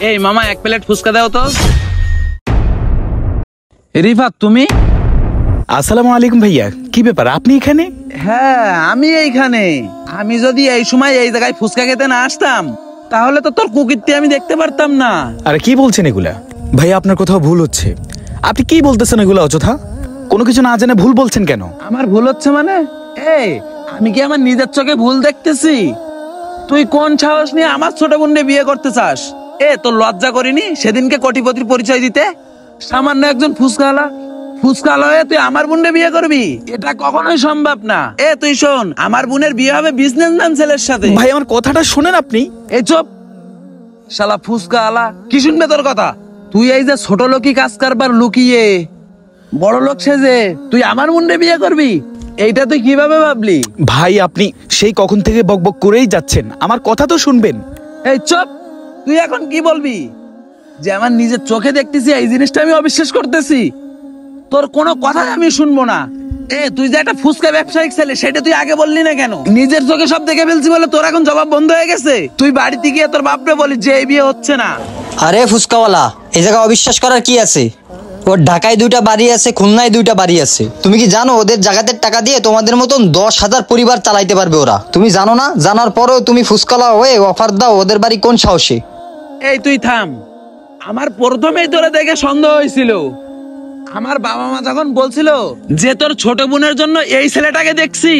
এই মামা, এক প্লেট ফুচকা দাও তো। রিফাত, তুমি? আসসালামু আলাইকুম ভাইয়া, কি ব্যাপার আপনি এখানে? হ্যাঁ, আমি এইখানে। আমি যদি এই সময় এই জায়গায় ফুচকা খেতে না আসতাম, তাহলে তো তোর কুকিরটি আমি দেখতে পারতাম না। আরে কি বলছেন এগুলা? ভাইয়া আপনার কোথাও ভুল হচ্ছে। আপনি কি বলতেছেন এগুলা অযথা? কোনো কিছু না জেনে ভুল বলছেন কেন? আমার ভুল হচ্ছে মানে? এই, আমি কি আমার নিজের চোখে ভুল দেখতেছি? তুই কোন সাহস নিয়ে আমার ছোট বোনকে বিয়ে করতে চাস? তোর লজ্জা করিনি সেদিনকে কোটিপতির পরিচয় দিতে? সামান্য একজন ফুচকাওয়ালা হয়ে তুই আমার বোনকে বিয়ে করবি? এটা কখনোই সম্ভব না। তুই শোন, আমার বোনের বিয়ে হবে বিজনেসম্যান ছেলের সাথে। ভাই আমার কথাটা শুনেন আপনি। এই চুপ শালা ফুচকাওয়ালা, কি শুনবে তোর কথা? তুই এই যে ছোট লোকই কাজ কারবার লুকিয়ে বড় লোক সেজে তুই আমার বোনকে বিয়ে করবি, এইটা তুই কিভাবে ভাবলি? ভাই আপনি সেই কখন থেকে বকবক করেই যাচ্ছেন, আমার কথা তো শুনবেন। এই চুপ, তুই এখন কি বলবি? যে আমার নিজের চোখে দেখতেছি এই জিনিসটা আমি অবিশ্বাস করতেছি। তোর কোনো কথাই আমি শুনবো না। তুই যে একটা ফুচকা ব্যবসায়িক ছেলে, সেটা তুই আগে বললি না কেন? নিজের চোখে সব দেখে ফেলছি বলে তোর এখন জবাব বন্ধ হয়ে গেছে? তুই বাড়িতে গিয়ে তোর বাপরে বলি যে এই বিয়ে হচ্ছে না। আরে ফুচকাওয়ালা, এই জায়গায় অবিশ্বাস করার কি আছে? ওর ঢাকায় 2টা বাড়ি আছে, খুলনায় 2টা বাড়ি আছে। তুমি কি জানো ওদের জায়গাতের টাকা দিয়ে তোমাদের মতন 10,000 পরিবার চালাইতে পারবে ওরা? তুমি জানো না? জানার পরেও তুমি ফুচকাওয়ালা হয়ে অফার দাও ওদের বাড়ি কোন সাহসে? এই তুই থাম। আমার প্রথমেই তোরা দেখে সন্দেহ হয়েছিল। আমার বাবা মা যখন বলছিল যে তোর ছোট বোনের জন্য এই ছেলেটাকে দেখছি,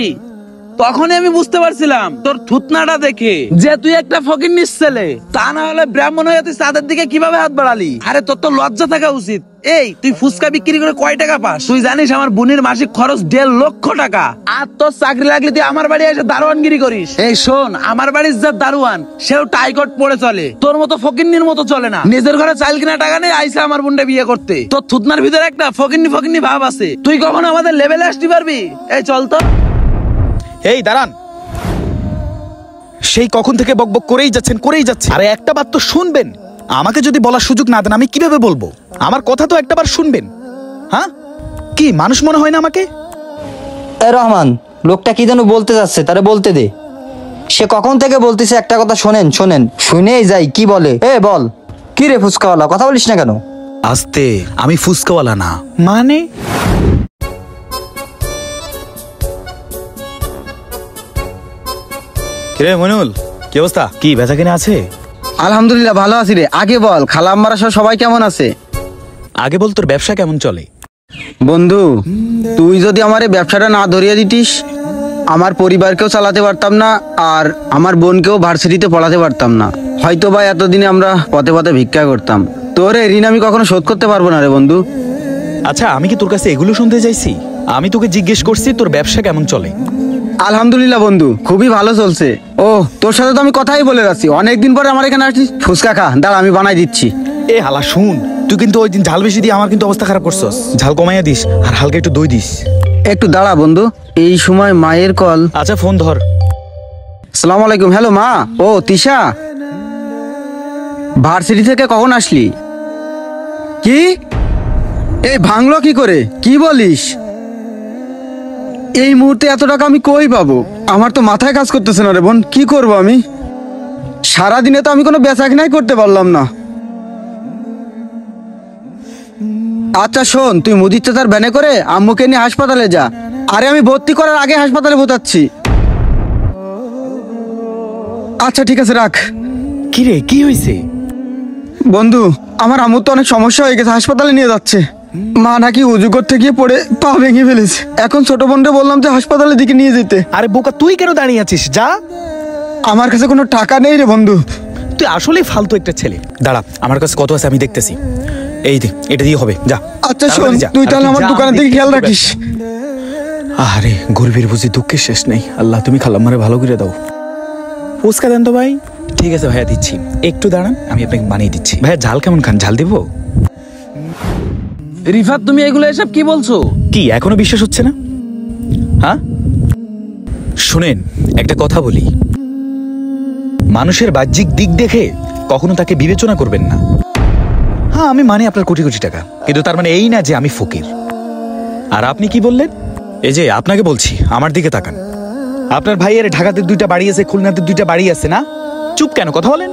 তখনই আমি বুঝতে পারছিলাম তোর থুতনাটা দেখে যে তুই একটা ফকিন্নির ছেলে। তা না হলে ব্রাহ্মণ হয়ে তুই চাঁদের দিকে কিভাবে হাত বাড়ালি? আরে তোর তো লজ্জা থাকা উচিত। তুই ফুচকা বিক্রি করে কয় টাকা পাস? তুই জানিস আমার বোনের মাসিক খরচ 1.5 লক্ষ টাকা। আর তোর চাকরি লাগলে তুই আমার বাড়ি এসে দারোয়ানগিরি করিস। শোন, আমার বাড়ির যা দারোয়ান সেও টাইকট পরে চলে, তোর মতো ফকিন্নির মতো চলে না। নিজের ঘরে চাল কিনা টাকা নেই, আইসা আমার বোনটা বিয়ে করতে। তোর থুতনার ভিতরে একটা ফকিন্নি ভাব আছে। তুই কখনো আমাদের লেভেলে আসতে পারবি? চল তো। এই দাঁড়ান, সেই কখন থেকে বকবক করেই যাচ্ছেন। আরে একটা বার তো শুনবেন। আমাকে যদি বলার সুযোগ না দেন আমি কিভাবে বলবো? আমার কথা তো একটা বার শুনবেন। হ্যাঁ, কি মানুষ মনে হয় না আমাকে? রহমান, লোকটা কি যেন বলতে যাচ্ছে, তারে বলতে দে। সে কখন থেকে বলতেছে একটা কথা, শোনেন শুনেই যাই কি বলে। বল কি রে ফুচকাওয়ালা, কথা বলিস না কেন? আস্তে, আমি ফুচকাওয়ালা না। মানে কিরে মইনুল, কি অবস্থা? কি বেচা কিনা আছে? আলহামদুলিল্লাহ ভালো আছি রে। আগে বল, খালাম্মারা সবাই কেমন আছে? আগে বল, তোর ব্যবসা কেমন চলে? বন্ধু, তুই যদি আমার এই ব্যবসাটা না ধরিয়ে দিতিস, আমার পরিবারকেও চালাতে পারতাম না, আর আমার বোনকেও ভার্সিটিতে পড়াতে পারতাম না। হয়তো বা এতদিনে আমরা পথে পথে ভিক্ষা করতাম। তোর এই ঋণ আমি কখনো শোধ করতে পারবো না রে বন্ধু। আচ্ছা, আমি কি তোর কাছে এগুলো শুনতে চাইছি? আমি তোকে জিজ্ঞেস করছি তোর ব্যবসা কেমন চলে। আলহামদুলিল্লাহ বন্ধু, খুবই ভালো চলছে। তোর সাথে তো আমি কথাই বলে রাখছি, অনেকদিন পরে আমার এখানে আসছিস। ফুচকা খা, দাঁড়া আমি বানাই দিচ্ছি। হালা শুন, তুই কিন্তু ওই দিন ঝাল বেশি দিয়ে আমার কিন্তু অবস্থা খারাপ করছস। ঝাল কমাইয়া দিস আর হালকা একটু দই দিস। একটু দাঁড়া বন্ধু, এই সময় মায়ের কল। আচ্ছা ফোন ধর। আসসালামু আলাইকুম। হ্যালো মা। তিশা, ভার্সিটি থেকে কখন আসলি? কি ভাঙলো কি করে? কি বলিস? এই মুহূর্তে এত টাকা আমি কই পাবো? আমার তো মাথায় কাজ করতেছে না রে বোন। কি করব আমি? সারাদিনে তো আমি কোনো বেচাকেনাই করতে পারলাম না। আচ্ছা শোন, তুই মুদির চাচার ভ্যানে করে আম্মুকে নিয়ে হাসপাতালে যা। আরে আমি ভর্তি করার আগে হাসপাতালে ভোতাচ্ছি। আচ্ছা ঠিক আছে, রাখ। কি রে, কি হয়েছে? বন্ধু, আমার আম্মুর তো অনেক সমস্যা হয়ে গেছে, হাসপাতালে নিয়ে যাচ্ছে। মা নাকি উজু করতে গিয়ে পড়ে পা ভেঙে ফেলেছে। এখন ছোট বোনকে বললাম যে হাসপাতালের দিকে নিয়ে যেতে। আরে বোকা, তুই কেন দাঁড়িয়ে আছিস? যা। আমার কাছে কোনো টাকা নেই রে বন্ধু। তুই আসলেই ফালতু একটা ছেলে। দাঁড়া, আমার কাছে কত আছে আমি দেখতেছি। এই দে, এটা দিয়ে হবে, যা। আচ্ছা শোন, তুই তাহলে আমার দোকানের দিকে খেয়াল রাখিস। আরে গরিবের বুঝি দুঃখের শেষ নেই। আল্লাহ তুমি খালাম্মারে ভালো করে দাও। ফুচকা দেন তো ভাই। ঠিক আছে ভাইয়া, দিচ্ছি। একটু দাঁড়ান, আমি আপনাকে বানিয়ে দিচ্ছি। ভাইয়া ঝাল কেমন খান? ঝাল দিব? রিফাত, তুমি এগুলো এসব কি বলছো? কি এখনো বিশ্বাস হচ্ছে না? হ্যাঁ শুনেন, একটা কথা বলি, মানুষের বাহ্যিক দিক দেখে কখনো তাকে বিবেচনা করবেন না। হ্যাঁ আমি মানি আপনার কোটি কোটি টাকা, কিন্তু তার মানে এই না যে আমি ফকির। আর আপনি কি বললেন? এই যে আপনাকে বলছি, আমার দিকে তাকান। আপনার ভাইয়ের ঢাকাতে 2টা বাড়ি আছে, খুলনাতে 2টা বাড়ি আছে না? চুপ কেন? কথা বলেন।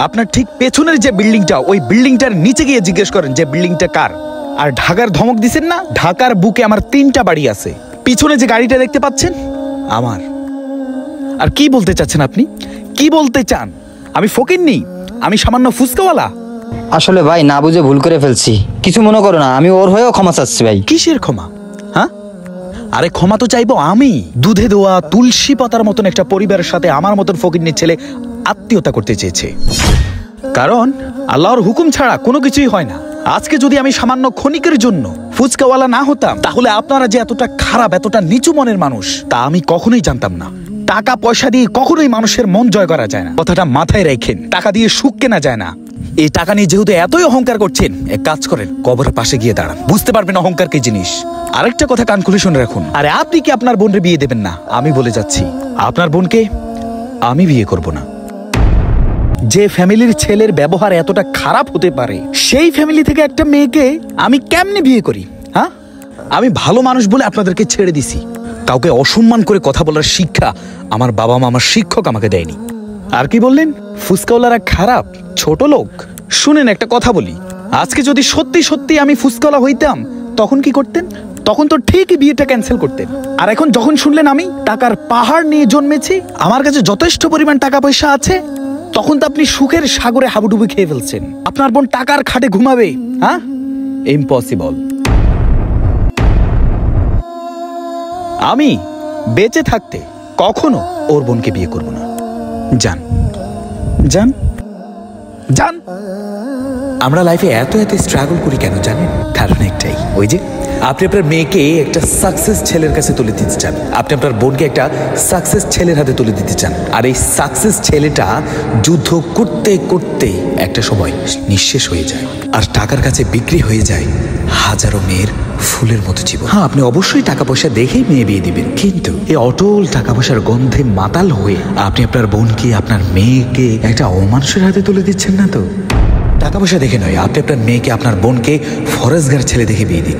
আপনার ঠিক পেছনের যে বিল্ডিংটা, ওই বিল্ডিংটার নিচে গিয়ে জিজ্ঞেস করেন যে বিল্ডিংটা কার। আর ঢাকার ধমক দিছেন না, ঢাকার বুকে আমার 3টা বাড়ি আছে। পিছনে যে গাড়িটা দেখতে পাচ্ছেন আমার। আর কি বলতে চাচ্ছেন আপনি? কি বলতে চান? আমি ফকিন্নি? আমি সামান্য ফুসকাওয়ালা? আসলে ভাই না বুঝে ভুল করে ফেলছি, কিছু মনে করো না, আমি ওর হয়েও ক্ষমা চাচ্ছি ভাই। কিসের ক্ষমা? হ্যাঁ, আরে ক্ষমা তো চাইবো আমি। দুধে দোয়া তুলসী পাতার মতন একটা পরিবারের সাথে আমার মতন ফকিন্নির ছেলে আত্মীয়তা করতে চেয়েছে, কারণ আল্লাহর হুকুম ছাড়া কোনো কিছুই হয় না। আজকে যদি আমি সামান্য ক্ষণিকের জন্য ফুচকাওয়ালা না হতাম, তাহলে আপনারা যে এতটা খারাপ, এতটা নিচু মনের মানুষ, তা আমি কখনোই জানতাম না। টাকা পয়সা দিয়ে কখনোই মানুষের মন জয় করা যায় না, কথাটা মাথায় রাখেন। টাকা দিয়ে সুখ কেনা যায় না। এই টাকা নিয়ে যেহেতু এতই অহংকার করছেন, এক কাজ করেন, কবরের পাশে গিয়ে দাঁড়ান, বুঝতে পারবেন অহংকার কি জিনিস। আরেকটা কথা কান খুলে শুনে রাখুন, আরে আপনি কি আপনার বোনের বিয়ে দেবেন না? আমি বলে যাচ্ছি, আপনার বোনকে আমি বিয়ে করব না। যে ফ্যামিলির ছেলের ব্যবহার এতটা খারাপ হতে পারে, সেই ফ্যামিলি থেকে একটা মেয়েকে আমি কেমনে বিয়ে করি? হ্যাঁ, আমি ভালো মানুষ বলে আপনাদেরকে ছেড়ে দিছি। কাউকে অসম্মান করে কথা বলার শিক্ষা আমার বাবা মা, আমার শিক্ষক আমাকে দেয়নি। আর কি বললেন? ফুসকাওয়ালারা খারাপ, ছোট লোক? শুনেন একটা কথা বলি, আজকে যদি সত্যি সত্যি আমি ফুসকাওয়ালা হইতাম, তখন কি করতেন? তখন তো ঠিকই বিয়েটা ক্যান্সেল করতেন। আর এখন যখন শুনলেন আমি টাকার পাহাড় নিয়ে জন্মেছি, আমার কাছে যথেষ্ট পরিমাণ টাকা পয়সা আছে, তখন তো আপনি সুখের সাগরে হাবুডুবু খেয়ে ফেলছেন। আপনার বোন টাকার খাটে ঘুমাবে? হ্যাঁ, ইম্পসিবল। আমি বেঁচে থাকতে কখনো ওর বোনকে বিয়ে করব না। যান যান যান। আমরা লাইফে এত এত স্ট্রাগল করি কেন জানেন? কারণ একটাই, ওই যে আপনি আপনার মেয়েকে একটা সাকসেস ছেলের কাছে তুলে দিতে চান, আপনি আপনার বোনকে একটা সাকসেস ছেলের হাতে তুলে দিতে চান। আর এই সাকসেস ছেলেটা যুদ্ধ করতে করতে একটা সময় নিঃশেষ হয়ে যায়, আর টাকার কাছে বিক্রি হয়ে যায় হাজারো মেয়ের ফুলের মতো জীবন। হ্যাঁ, আপনি অবশ্যই টাকা পয়সা দেখেই মেয়ে বিয়ে দিবেন, কিন্তু এই অটল টাকা পয়সার গন্ধে মাতাল হয়ে আপনি আপনার বোনকে, আপনার মেয়েকে একটা অমানুষের হাতে তুলে দিচ্ছেন না তো? টাকা পয়সা দেখে নয়, আপনি আপনার মেয়েকে, আপনার বোনকে ফরেস্টগার ছেলে দেখে বিয়ে দিন।